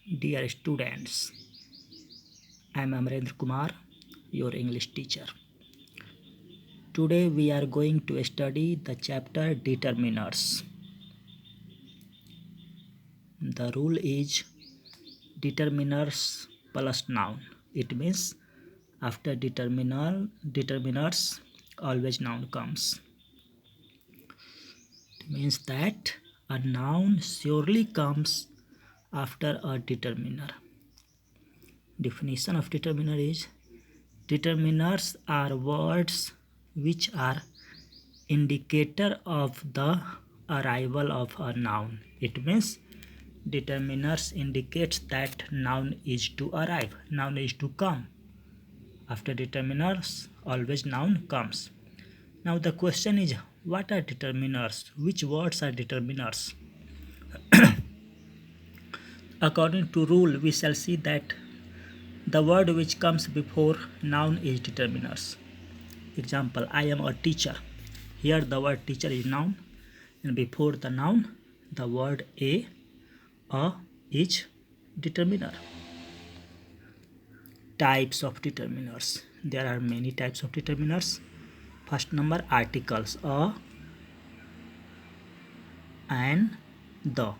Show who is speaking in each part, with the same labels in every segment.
Speaker 1: Dear students, I am Amrendra Kumar, your English teacher. Today we are going to study the chapter determiners. The rule is determiners plus noun. It means after determiners always noun comes. It means that a noun surely comes after a determiner. Definition of determiner is determiners are words which are indicator of the arrival of a noun. It means determiners indicates that noun is to arrive, noun is to come. After determiners, always noun comes. Now the question is, what are determiners? Which words are determiners? According to rule, we shall see that the word which comes before noun is determiners. Example, I am a teacher. Here the word teacher is noun, and before the noun the word a is determiner. Types of determiners. There are many types of determiners. First number, articles a and the.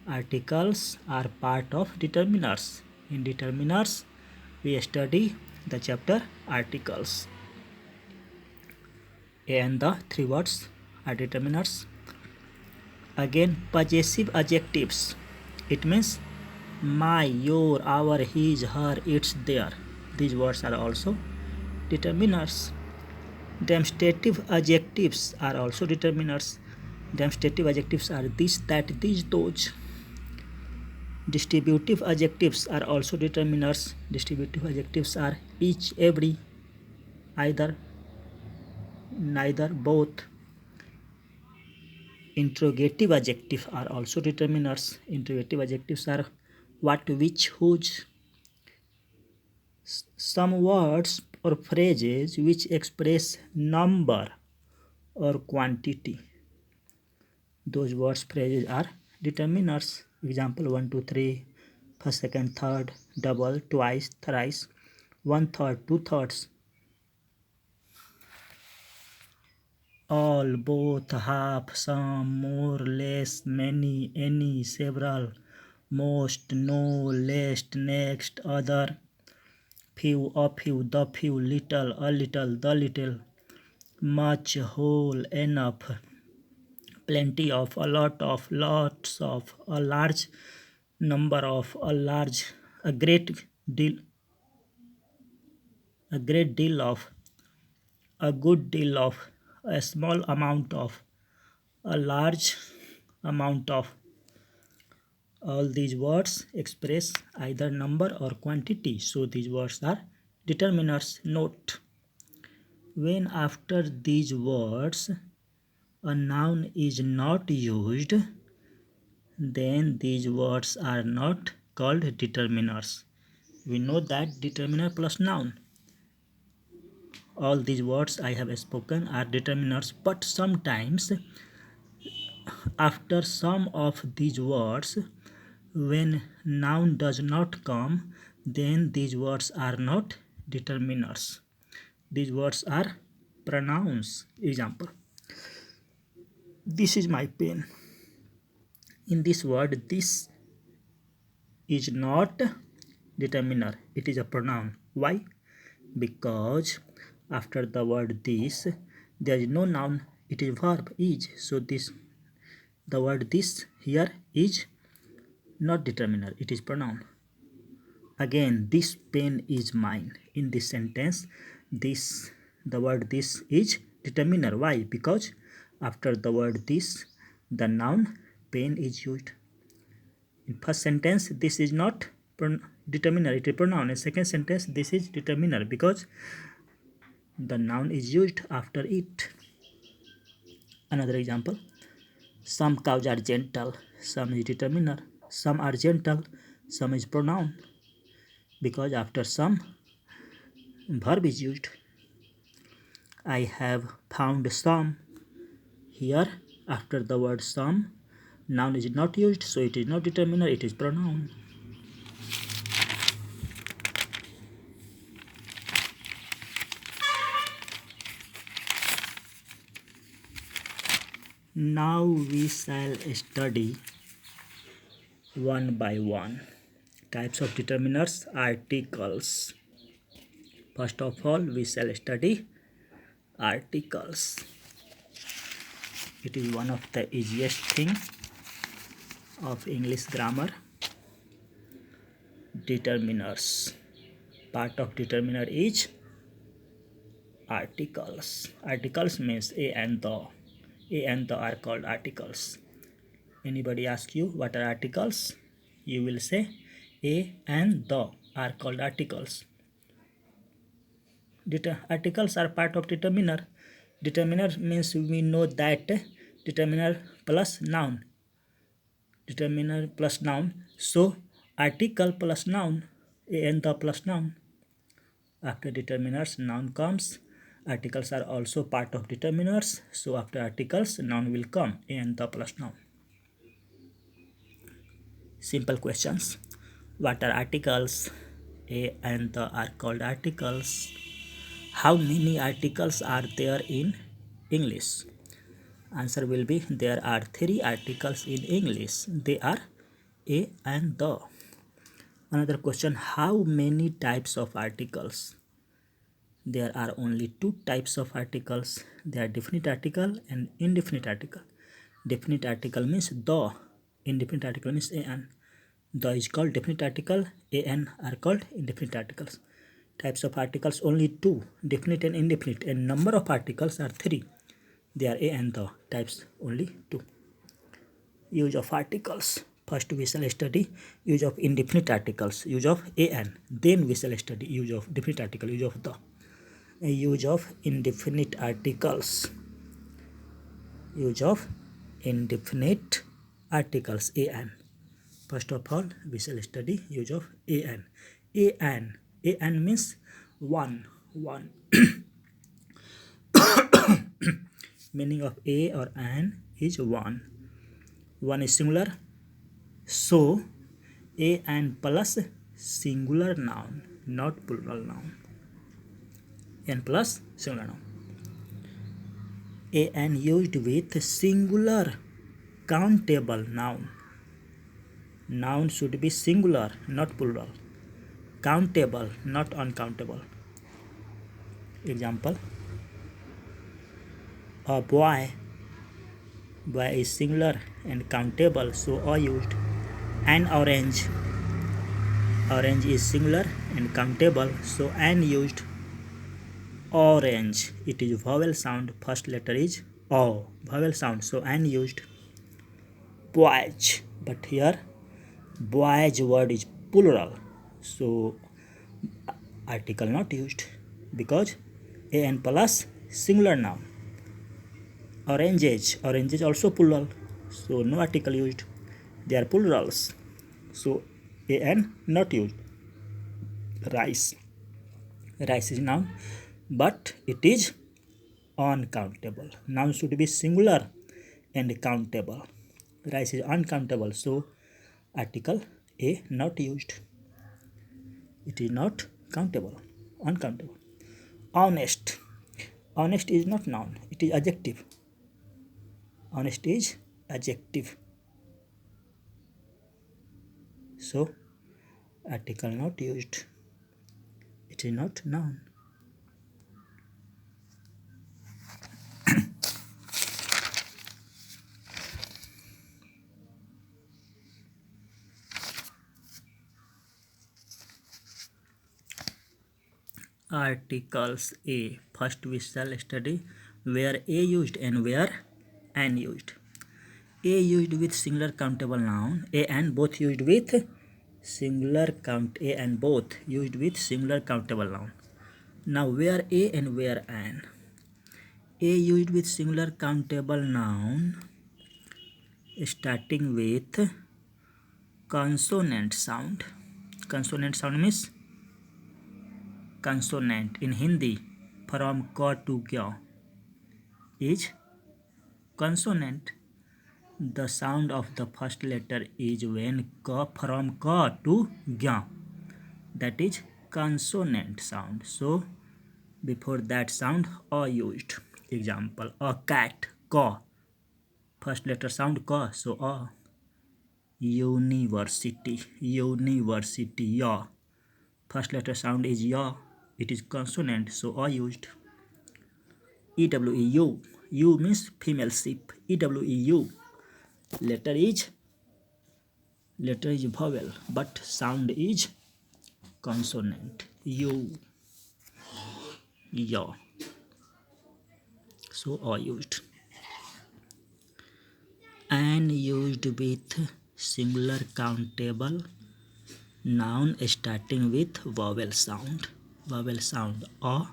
Speaker 1: Articles are part of determiners. In determiners we study the chapter articles. A and the three words are determiners. Again, possessive adjectives. It means my, your, our, his, her, its, their. These words are also determiners. Demonstrative adjectives are also determiners. Demonstrative adjectives are this, that, these, those. Distributive adjectives are also determiners. Distributive adjectives are each, every, either, neither, both. Interrogative adjectives are also determiners. Interrogative adjectives are what, which, whose. Some words or phrases which express number or quantity. Those words, phrases are determiners. Example, 1, 2, 3, first, second, third, double, twice, thrice, one third, two thirds. All, both, half, some, more, less, many, any, several, most, no, least, next, other, few, a few, the few, little, a little, the little, much, whole, enough, plenty of, a lot of, lots of, a large number of, a large, a great deal, a great deal of, a good deal of, a small amount of, a large amount of. All these words express either number or quantity, so these words are determiners. Note, when after these words a noun is not used, then these words are not called determiners. We know that determiner plus noun. All these words I have spoken are determiners, but sometimes after some of these words, when noun does not come, then these words are not determiners. These words are pronouns. Example, this is my pen. In this word, this is not determiner, it is a pronoun. Why? Because after the word this there is no noun, it is verb is. So the word this here is not determiner, it is pronoun. Again, this pen is mine. In this sentence, the word this is determiner. Why? Because after the word this the noun pen is used. In first sentence, this is not determiner, it is pronoun. In second sentence, this is determiner because the noun is used after it. Another example, some cows are gentle. Some is determiner. Some are gentle. Some is pronoun because after some verb is used. I have found some. Here after the word some, noun is not used, so it is not determiner, it is pronoun. Now we shall study one by one types of determiners, articles. First of all, we shall study articles. It is one of the easiest thing of English grammar. Determiners. Part of determiner is articles. Articles means a and the. A and the are called articles. Anybody ask you what are articles? You will say a and the are called articles. Articles are part of determiner. Determiner means we know that determiner plus noun. Determiner plus noun. So article plus noun, a and the plus noun. After determiners, noun comes. Articles are also part of determiners. So after articles, noun will come, a and the plus noun. Simple questions. What are articles? A and the are called articles. How many articles are there in English? Answer will be there are 3 articles in English. They are a and the. Another question, how many types of articles? There are only 2 types of articles. They are definite article and indefinite article. Definite article means the. Indefinite article means an. The is called definite article. An are called indefinite articles. Types of articles only 2, definite and indefinite, and number of articles are 3. They are a and the. Types only 2. Use of articles. First we shall study use of indefinite articles, use of an. Then we shall study use of definite article, use of the. Use of indefinite articles. Use of indefinite articles, an. First of all, we shall study use of an. An means one. Meaning of a or an is one. One is singular. So a and plus singular noun, not plural noun. N plus singular noun. An used with singular countable noun. Noun should be singular, not plural. Countable, not uncountable. Example, a boy. Boy is singular and countable, so a used. An orange. Orange is singular and countable, so an used. Orange. It is vowel sound. First letter is O. Vowel sound, so an used. Boys. But here boys word is plural, so article not used because an plus singular noun. Oranges. Oranges also plural, so no article used. They are plurals, so an not used. Rice. Rice is noun, but it is uncountable. Noun should be singular and countable. Rice is uncountable, so article a not used. It is not countable, uncountable. Honest. Honest is not noun, it is adjective. Honest is adjective, so article not used. It is not noun. Articles a. First we shall study where a used and where an used. A used with singular countable noun, a and both used with singular count, a and both used with singular countable noun. Now where a and where an. A used with singular countable noun starting with consonant sound. Consonant sound means consonant in Hindi from ka to kya is consonant. The sound of the first letter is when ka from ka to gya. That is consonant sound. So before that sound a used. Example, a cat, ka. First letter sound ka, so a. University, university, ya. First letter sound is ya. It is consonant, so a used. EWEU, u means female sheep. EWEU, letter is vowel, but sound is consonant. U, ya, so a used. An used with singular countable noun starting with vowel sound. Vowel sound a,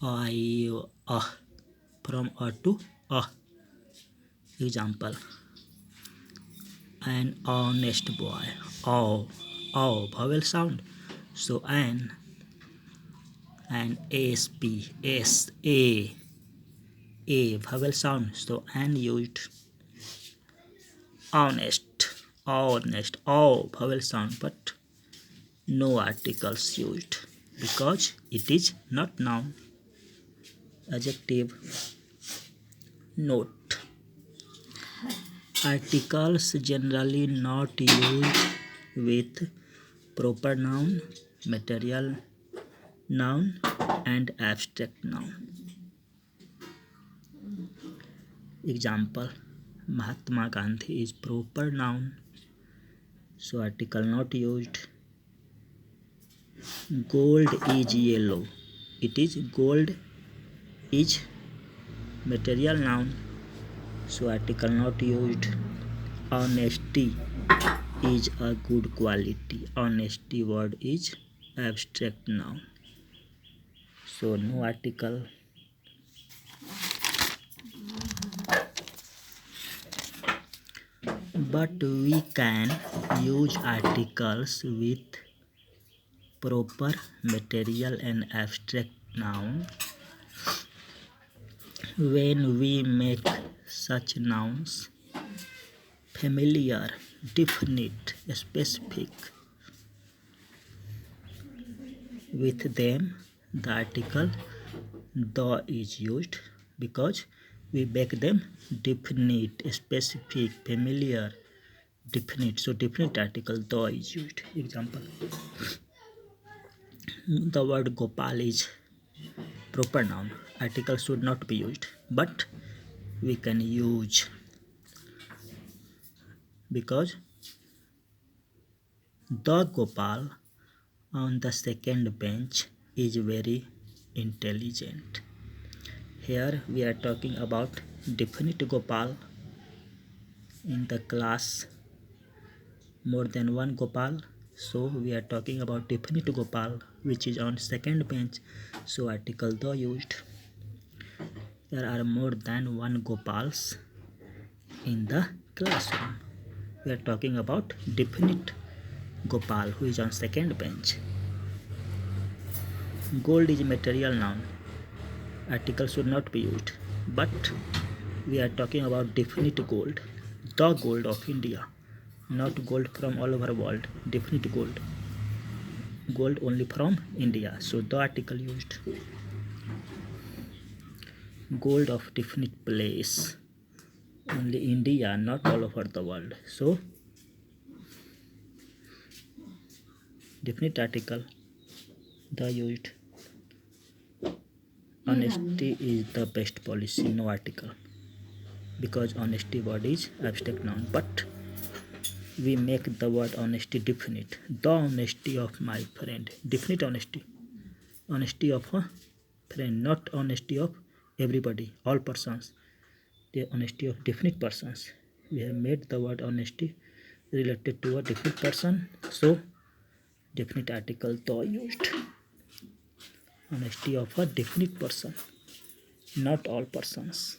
Speaker 1: I, from a to a. Example: an honest boy. O, vowel sound, so an sp, s, a vowel sound, so an used. Honest, o vowel sound, but no articles used because it is not noun. Adjective. Note: articles generally not used with proper noun, material noun and abstract noun. Example: Mahatma Gandhi is proper noun, so article not used. Gold is yellow. It is gold is material noun, so article not used. Honesty is a good quality. Honesty word is abstract noun, so no article. But we can use articles with proper material and abstract noun when we make such nouns familiar, definite, specific. With them, the article the is used because we make them definite, specific, familiar, definite. So definite article the is used. Example: the word Gopal is proper noun. Article should not be used, but we can use because the Gopal on the second bench is very intelligent. Here we are talking about definite Gopal. In the class, more than one Gopal, so we are talking about definite Gopal which is on second bench, so article the used. There are more than one Gopals in the classroom. We are talking about definite Gopal who is on second bench. Gold is material noun. Article should not be used, but we are talking about definite gold. The gold of India, not gold from all over the world. Definite gold. Gold only from India, so the article used. Gold of definite place. Only India, not all over the world. So definite article the used. Honesty is the best policy, no article, because honesty word is abstract noun, but we make the word honesty definite. The honesty of my friend. Definite honesty. Honesty of a friend, not honesty of everybody, all persons. The honesty of definite persons. We have made the word honesty related to a definite person, so definite article the used. Honesty of a definite person, not all persons.